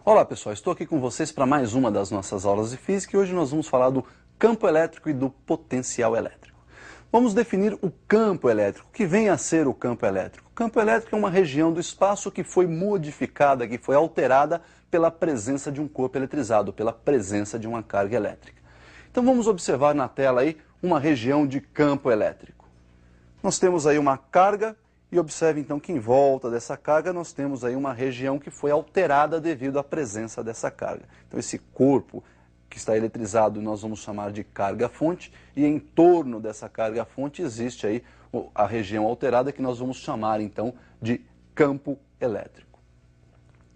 Olá pessoal, estou aqui com vocês para mais uma das nossas aulas de física e hoje nós vamos falar do campo elétrico e do potencial elétrico. Vamos definir o campo elétrico. O que vem a ser o campo elétrico? O campo elétrico é uma região do espaço que foi modificada, que foi alterada pela presença de um corpo eletrizado, pela presença de uma carga elétrica. Então vamos observar na tela aí uma região de campo elétrico. Nós temos aí uma carga e observe então que em volta dessa carga nós temos aí uma região que foi alterada devido à presença dessa carga. Então esse corpo que está eletrizado nós vamos chamar de carga-fonte e em torno dessa carga-fonte existe aí a região alterada que nós vamos chamar então de campo elétrico.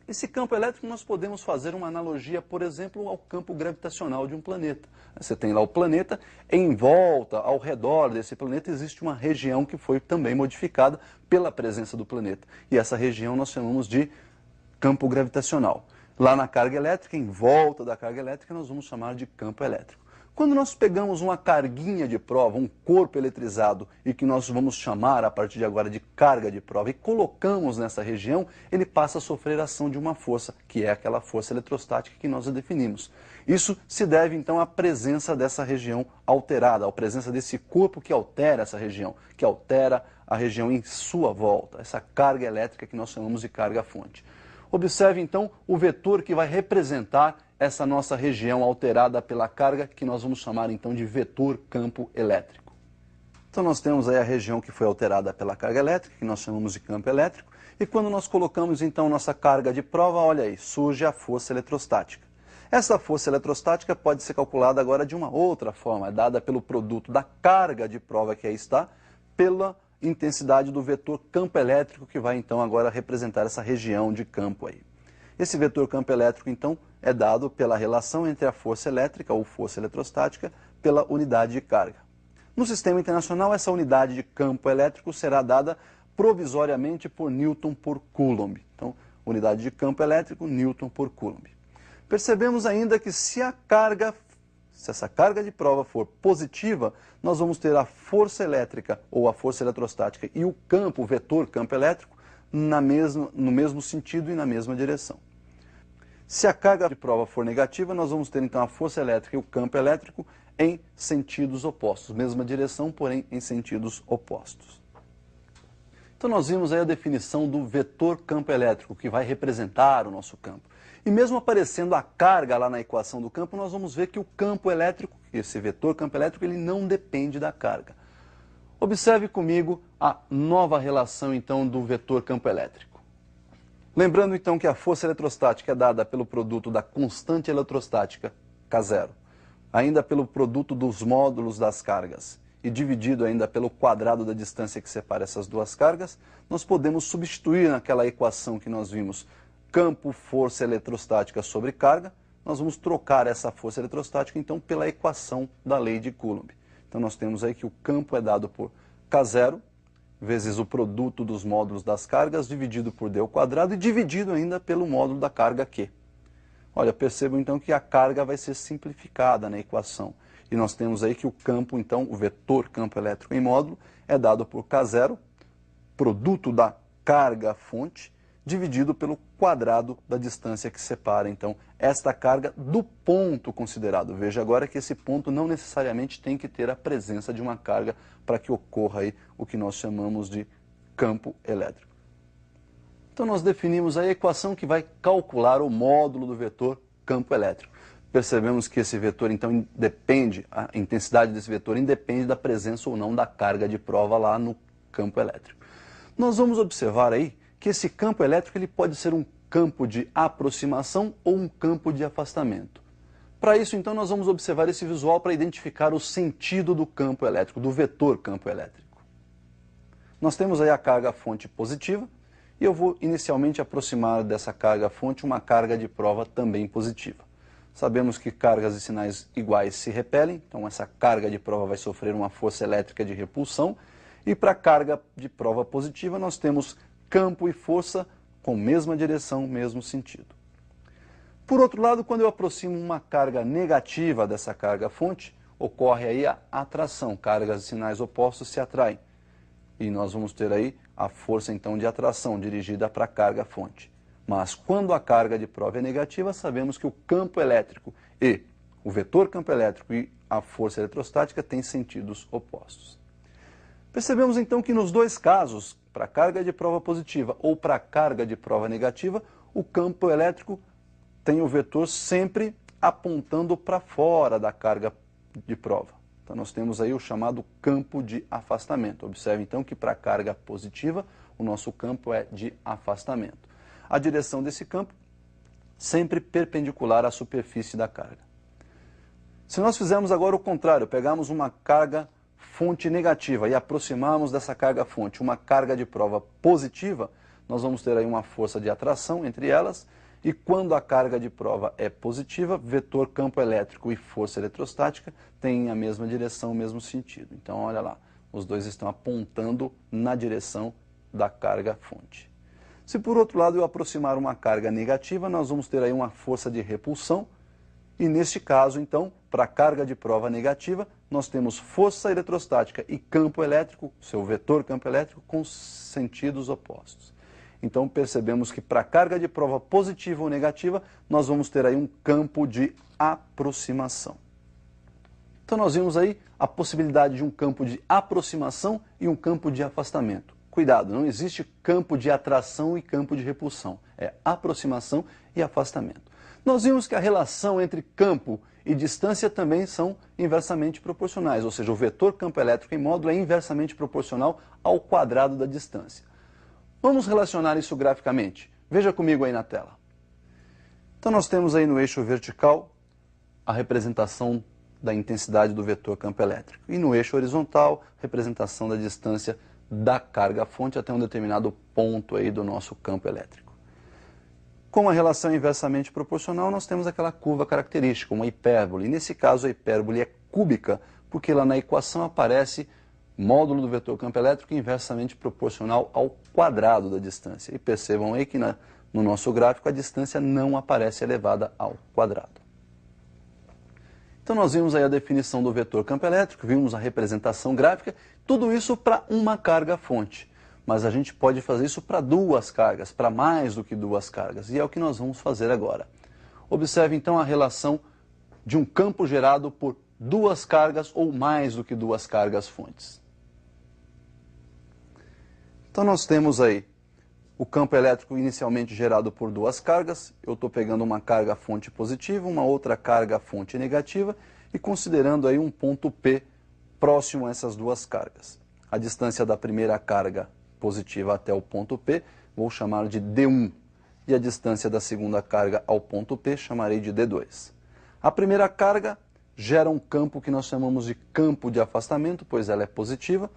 Esse campo elétrico nós podemos fazer uma analogia, por exemplo, ao campo gravitacional de um planeta. Você tem lá o planeta, em volta, ao redor desse planeta, existe uma região que foi também modificada pela presença do planeta. E essa região nós chamamos de campo gravitacional. Lá na carga elétrica, em volta da carga elétrica, nós vamos chamar de campo elétrico. Quando nós pegamos uma carguinha de prova, um corpo eletrizado, e que nós vamos chamar a partir de agora de carga de prova, e colocamos nessa região, ele passa a sofrer a ação de uma força, que é aquela força eletrostática que nós definimos. Isso se deve então à presença dessa região alterada, à presença desse corpo que altera essa região, que altera a região em sua volta, essa carga elétrica que nós chamamos de carga-fonte. Observe então o vetor que vai representar essa nossa região alterada pela carga, que nós vamos chamar então de vetor campo elétrico. Então nós temos aí a região que foi alterada pela carga elétrica, que nós chamamos de campo elétrico, e quando nós colocamos então nossa carga de prova, olha aí, surge a força eletrostática. Essa força eletrostática pode ser calculada agora de uma outra forma, é dada pelo produto da carga de prova que aí está, pela intensidade do vetor campo elétrico que vai então agora representar essa região de campo aí. Esse vetor campo elétrico então é dado pela relação entre a força elétrica ou força eletrostática pela unidade de carga. No sistema internacional essa unidade de campo elétrico será dada provisoriamente por Newton por Coulomb. Então, unidade de campo elétrico, Newton por Coulomb. Percebemos ainda que se essa carga de prova for positiva, nós vamos ter a força elétrica ou a força eletrostática e o campo, o vetor campo elétrico, no mesmo sentido e na mesma direção. Se a carga de prova for negativa, nós vamos ter então a força elétrica e o campo elétrico em sentidos opostos, mesma direção, porém em sentidos opostos. Então nós vimos aí a definição do vetor campo elétrico, que vai representar o nosso campo. E mesmo aparecendo a carga lá na equação do campo, nós vamos ver que o campo elétrico, esse vetor campo elétrico, ele não depende da carga. Observe comigo a nova relação então do vetor campo elétrico. Lembrando então que a força eletrostática é dada pelo produto da constante eletrostática, K0, ainda pelo produto dos módulos das cargas e dividido ainda pelo quadrado da distância que separa essas duas cargas, nós podemos substituir naquela equação que nós vimos campo, força eletrostática sobre carga, nós vamos trocar essa força eletrostática então pela equação da lei de Coulomb. Então nós temos aí que o campo é dado por K0 vezes o produto dos módulos das cargas dividido por d ao quadrado e dividido ainda pelo módulo da carga Q. Olha, percebam então que a carga vai ser simplificada na equação. E nós temos aí que o campo, então, o vetor campo elétrico em módulo é dado por K0, produto da carga-fonte, dividido pelo quadrado da distância que separa, então, esta carga do ponto considerado. Veja agora que esse ponto não necessariamente tem que ter a presença de uma carga para que ocorra aí o que nós chamamos de campo elétrico. Então nós definimos a equação que vai calcular o módulo do vetor campo elétrico. Percebemos que esse vetor, então, independe, a intensidade desse vetor independe da presença ou não da carga de prova lá no campo elétrico. Nós vamos observar aí que esse campo elétrico ele pode ser um campo de aproximação ou um campo de afastamento. Para isso, então, nós vamos observar esse visual para identificar o sentido do campo elétrico, do vetor campo elétrico. Nós temos aí a carga-fonte positiva e eu vou inicialmente aproximar dessa carga-fonte uma carga de prova também positiva. Sabemos que cargas e sinais iguais se repelem, então essa carga de prova vai sofrer uma força elétrica de repulsão. E para a carga de prova positiva nós temos campo e força com mesma direção, mesmo sentido. Por outro lado, quando eu aproximo uma carga negativa dessa carga-fonte, ocorre aí a atração, cargas e sinais opostos se atraem. E nós vamos ter aí a força então de atração dirigida para a carga-fonte. Mas quando a carga de prova é negativa, sabemos que o campo elétrico e o vetor campo elétrico e a força eletrostática têm sentidos opostos. Percebemos então que nos dois casos, para carga de prova positiva ou para carga de prova negativa, o campo elétrico tem o vetor sempre apontando para fora da carga de prova. Então nós temos aí o chamado campo de afastamento. Observe então que para a carga positiva, o nosso campo é de afastamento. A direção desse campo sempre perpendicular à superfície da carga. Se nós fizermos agora o contrário, pegarmos uma carga fonte negativa e aproximarmos dessa carga fonte uma carga de prova positiva, nós vamos ter aí uma força de atração entre elas, e quando a carga de prova é positiva, vetor campo elétrico e força eletrostática têm a mesma direção, o mesmo sentido. Então, olha lá, os dois estão apontando na direção da carga fonte. Se por outro lado eu aproximar uma carga negativa, nós vamos ter aí uma força de repulsão, e neste caso, então, para a carga de prova negativa, nós temos força eletrostática e campo elétrico, seu vetor campo elétrico, com sentidos opostos. Então percebemos que para a carga de prova positiva ou negativa, nós vamos ter aí um campo de aproximação. Então nós vimos aí a possibilidade de um campo de aproximação e um campo de afastamento. Cuidado, não existe campo de atração e campo de repulsão. É aproximação e afastamento. Nós vimos que a relação entre campo e distância também são inversamente proporcionais, ou seja, o vetor campo elétrico em módulo é inversamente proporcional ao quadrado da distância. Vamos relacionar isso graficamente. Veja comigo aí na tela. Então nós temos aí no eixo vertical a representação da intensidade do vetor campo elétrico. E no eixo horizontal, representação da distância da carga fonte até um determinado ponto aí do nosso campo elétrico. Com a relação inversamente proporcional, nós temos aquela curva característica, uma hipérbole. E nesse caso a hipérbole é cúbica, porque lá na equação aparece módulo do vetor campo elétrico inversamente proporcional ao quadrado da distância. E percebam aí que no nosso gráfico a distância não aparece elevada ao quadrado. Então nós vimos aí a definição do vetor campo elétrico, vimos a representação gráfica, tudo isso para uma carga fonte. Mas a gente pode fazer isso para duas cargas, para mais do que duas cargas, e é o que nós vamos fazer agora. Observe então a relação de um campo gerado por duas cargas ou mais do que duas cargas fontes. Então nós temos aí o campo elétrico inicialmente gerado por duas cargas. Eu estou pegando uma carga fonte positiva, uma outra carga fonte negativa e considerando aí um ponto P próximo a essas duas cargas. A distância da primeira carga positiva até o ponto P vou chamar de D1 e a distância da segunda carga ao ponto P chamarei de D2. A primeira carga gera um campo que nós chamamos de campo de afastamento, pois ela é positiva,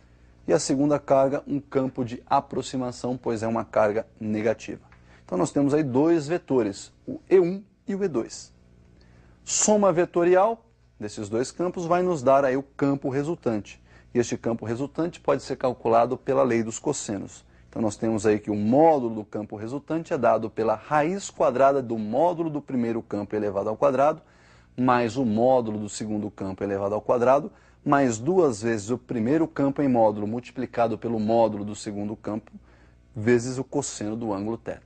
e a segunda carga, um campo de aproximação, pois é uma carga negativa. Então nós temos aí dois vetores, o E1 e o E2. Soma vetorial desses dois campos vai nos dar aí o campo resultante. E este campo resultante pode ser calculado pela lei dos cossenos. Então nós temos aí que o módulo do campo resultante é dado pela raiz quadrada do módulo do primeiro campo elevado ao quadrado, mais o módulo do segundo campo elevado ao quadrado, mais duas vezes o primeiro campo em módulo multiplicado pelo módulo do segundo campo, vezes o cosseno do ângulo θ.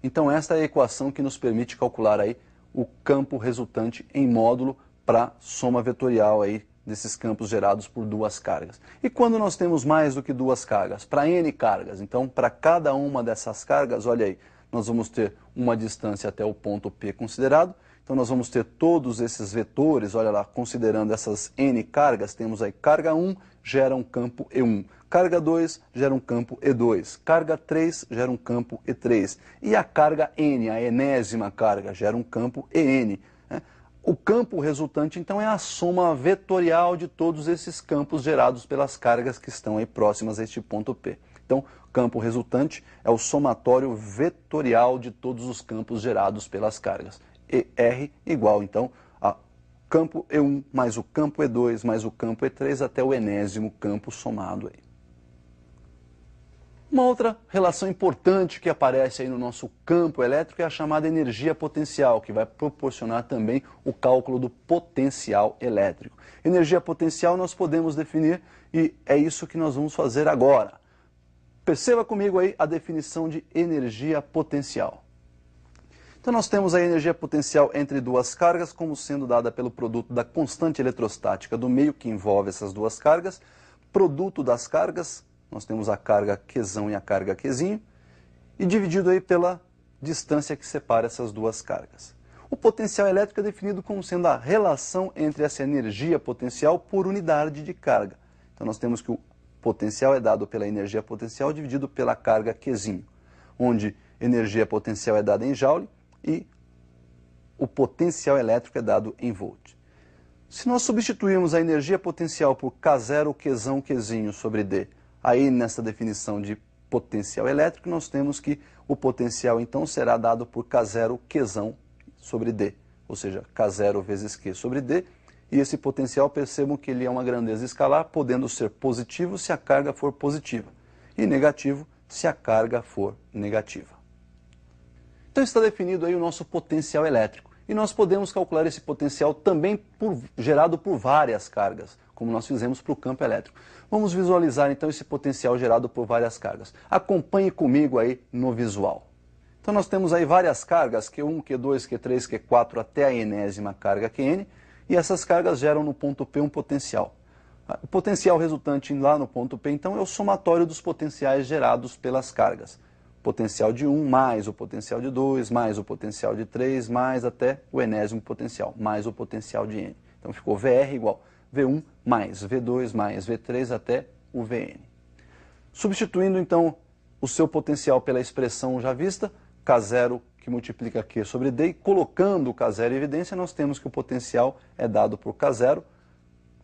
Então esta é a equação que nos permite calcular aí o campo resultante em módulo para soma vetorial aí desses campos gerados por duas cargas. E quando nós temos mais do que duas cargas? Para n cargas. Então, para cada uma dessas cargas, olha aí, nós vamos ter uma distância até o ponto P considerado. Então nós vamos ter todos esses vetores, olha lá, considerando essas n cargas, temos aí carga 1 gera um campo E1, carga 2 gera um campo E2, carga 3 gera um campo E3, e a carga n, a enésima carga, gera um campo EN. Né? O campo resultante, então, é a soma vetorial de todos esses campos gerados pelas cargas que estão aí próximas a este ponto P. Então, o campo resultante é o somatório vetorial de todos os campos gerados pelas cargas. ER igual, então, a campo E1 mais o campo E2 mais o campo E3 até o enésimo campo somado aí. Uma outra relação importante que aparece aí no nosso campo elétrico é a chamada energia potencial, que vai proporcionar também o cálculo do potencial elétrico. Energia potencial nós podemos definir e é isso que nós vamos fazer agora. Perceba comigo aí a definição de energia potencial. Então nós temos a energia potencial entre duas cargas como sendo dada pelo produto da constante eletrostática do meio que envolve essas duas cargas, produto das cargas, nós temos a carga Qzão e a carga Qzinho, e dividido aí pela distância que separa essas duas cargas. O potencial elétrico é definido como sendo a relação entre essa energia potencial por unidade de carga. Então nós temos que o potencial é dado pela energia potencial dividido pela carga Qzinho, onde energia potencial é dada em joule e o potencial elétrico é dado em volt. Se nós substituirmos a energia potencial por K0, Qzão, Qzinho sobre D, aí nessa definição de potencial elétrico, nós temos que o potencial então será dado por K0, Qzão sobre D, ou seja, K0 vezes Q sobre D, e esse potencial percebam que ele é uma grandeza escalar, podendo ser positivo se a carga for positiva, e negativo se a carga for negativa. Então está definido aí o nosso potencial elétrico, e nós podemos calcular esse potencial também gerado por várias cargas, como nós fizemos para o campo elétrico. Vamos visualizar então esse potencial gerado por várias cargas. Acompanhe comigo aí no visual. Então nós temos aí várias cargas, Q1, Q2, Q3, Q4 até a enésima carga Qn, e essas cargas geram no ponto P um potencial. O potencial resultante lá no ponto P então é o somatório dos potenciais gerados pelas cargas. Potencial de 1 mais o potencial de 2, mais o potencial de 3, mais até o enésimo potencial, mais o potencial de N. Então ficou VR igual V1 mais V2 mais V3 até o Vn. Substituindo então o seu potencial pela expressão já vista, K0 que multiplica Q sobre D, e colocando o K0 em evidência, nós temos que o potencial é dado por K0,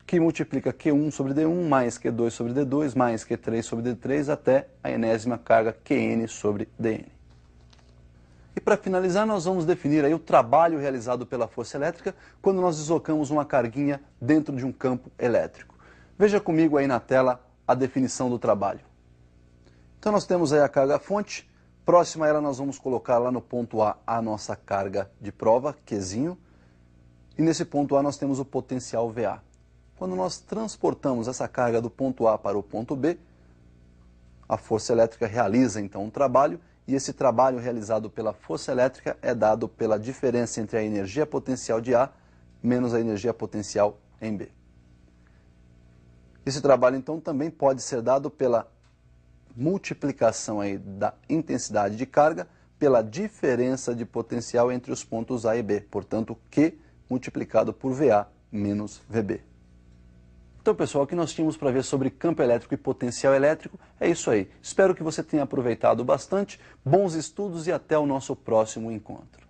que multiplica Q1 sobre D1, mais Q2 sobre D2, mais Q3 sobre D3, até a enésima carga Qn sobre Dn. E para finalizar, nós vamos definir aí o trabalho realizado pela força elétrica quando nós deslocamos uma carguinha dentro de um campo elétrico. Veja comigo aí na tela a definição do trabalho. Então nós temos aí a carga fonte. Próxima a ela nós vamos colocar lá no ponto A nossa carga de prova, Qzinho, e nesse ponto A nós temos o potencial VA. Quando nós transportamos essa carga do ponto A para o ponto B, a força elétrica realiza então um trabalho, e esse trabalho realizado pela força elétrica é dado pela diferença entre a energia potencial de A menos a energia potencial em B. Esse trabalho então também pode ser dado pela multiplicação aí da intensidade de carga pela diferença de potencial entre os pontos A e B, portanto Q multiplicado por VA menos VB. Então pessoal, o que nós tínhamos para ver sobre campo elétrico e potencial elétrico é isso aí. Espero que você tenha aproveitado bastante, bons estudos e até o nosso próximo encontro.